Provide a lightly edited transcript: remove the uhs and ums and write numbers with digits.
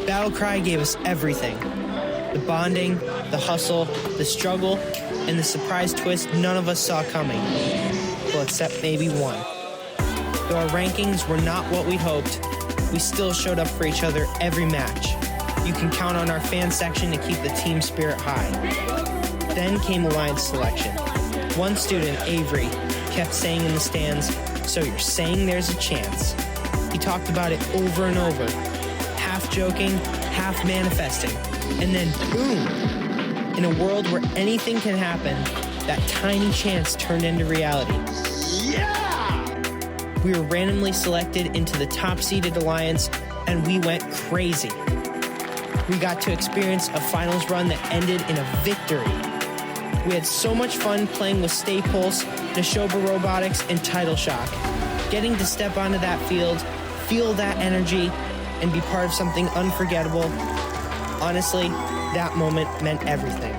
BattleCry gave us everything. The bonding, the hustle, the struggle, and the surprise twist none of us saw coming. Well, except maybe one. Though our rankings were not what we'd hoped, we still showed up for each other every match. You can count on our fan section to keep the team spirit high. Then came Alliance selection. One student, Avery, kept saying in the stands, "So you're saying there's a chance?" He talked about it over and over, half joking, half manifesting. And then boom! In a world where anything can happen, that tiny chance turned into reality. We were randomly selected into the top-seeded alliance, and we went crazy. We got to experience a finals run that ended in a victory. We had so much fun playing with Stay Pulse, Neshoba Robotics, and Title Shock. Getting to step onto that field, feel that energy, and be part of something unforgettable, honestly, that moment meant everything.